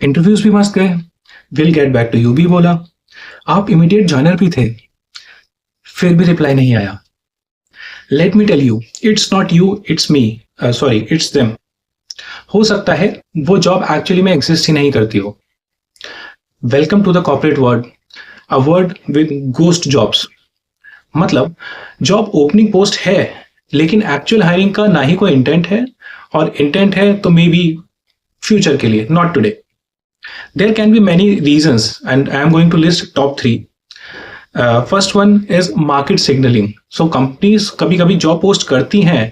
Interviews भी मस्त गए, will get back to you भी बोला, आप इमीडिएट ज्वाइनर भी थे, फिर भी रिप्लाई नहीं आया। Let me tell you, it's not you, it's me, sorry it's them. हो सकता है वो जॉब एक्चुअली में एग्जिस्ट ही नहीं करती हो। Welcome to the corporate world, a world with ghost jobs. मतलब जॉब ओपनिंग पोस्ट है लेकिन एक्चुअल हायरिंग का ना ही कोई इंटेंट है, और इंटेंट है तो मे बी फ्यूचर के लिए, not today. There can be many reasons and I am going to list top 3। First one is market signalling. So companies कभी कभी जॉब पोस्ट करती हैं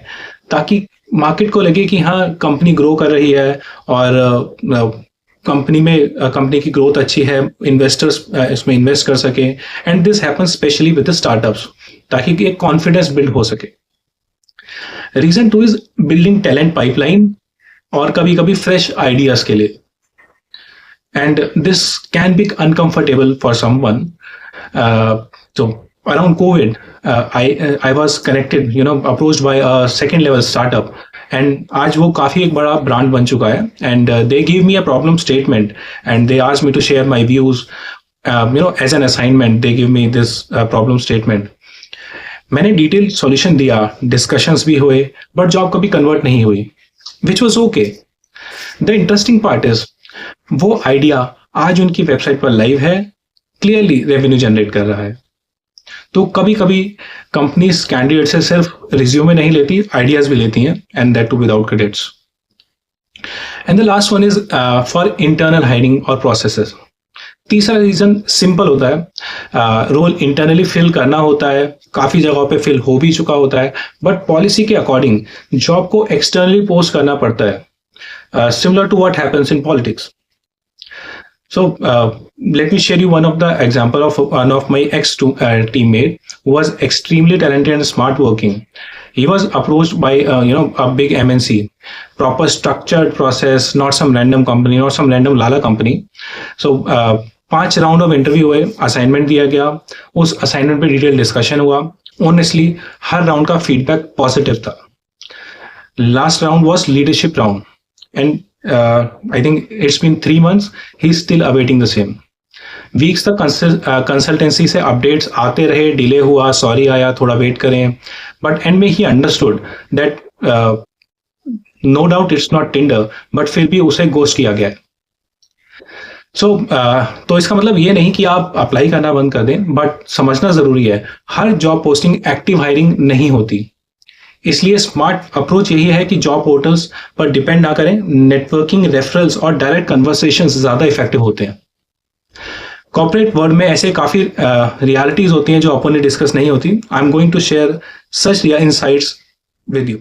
ताकि मार्केट को लगे कि हाँ कंपनी ग्रो कर रही है और कंपनी की ग्रोथ अच्छी है, इन्वेस्टर्स इसमें इन्वेस्ट कर सके, and this happen specially with the startups, ताकि एक कॉन्फिडेंस बिल्ड हो सके। Reason 2 is building talent pipeline, और कभी कभी फ्रेश आइडियाज के लिए, and this can be uncomfortable for someone. So around COVID, I was connected, approached by a second level startup, and आज वो काफी एक बड़ा ब्रांड बन चुका है, and they gave me a problem statement and they asked me to share my views, as an assignment they give me this problem statement. मैंने detail solution दिया, डिस्कशंस भी हुए, बट जॉब कभी कन्वर्ट नहीं हुई, which was okay. The interesting part is वो idea आज उनकी वेबसाइट पर लाइव है, क्लियरली रेवेन्यू जनरेट कर रहा है। तो कभी कभी कंपनीज कैंडिडेट से सिर्फ रिज्यूमे नहीं लेती, आइडियाज भी लेती हैं, and that too without credits. And the last one is for internal hiring और प्रोसेसेस। तीसरा रीजन सिंपल होता है, रोल इंटरनली फिल करना होता है, काफी जगहों पे फिल हो भी चुका होता है, बट पॉलिसी के अकॉर्डिंग जॉब को एक्सटर्नली पोस्ट करना पड़ता है, similar to what happens in politics. So let me share you one of the example of one of my teammate who was extremely talented and smart working. He was approached by a big MNC, proper structured process, not some random company, not some random lala company. So 5 round of interview हुए, assignment दिया गया, उस assignment पे detail discussion हुआ। Honestly हर round का feedback positive था। Last round was leadership round, and I think it's been 3 months, he's still awaiting the same. Weeks तक consultancy से अपडेट्स आते रहे, डिले हुआ, सॉरी आया, थोड़ा वेट करें, बट एंड में ही understood that no doubt it's not Tinder, but फिर भी उसे गोस्ट किया गया है। तो इसका मतलब ये नहीं कि आप अप्लाई करना बंद कर दें, बट समझना जरूरी है हर जॉब पोस्टिंग एक्टिव हायरिंग नहीं होती। इसलिए स्मार्ट अप्रोच यही है कि जॉब पोर्टल्स पर डिपेंड ना करें, नेटवर्किंग, रेफरल्स और डायरेक्ट कन्वर्सेशंस ज्यादा इफेक्टिव होते हैं। कॉर्पोरेट वर्ल्ड में ऐसे काफी रियलिटीज होती हैं जो अपन ने डिस्कस नहीं होती। I am going to share such insights with you.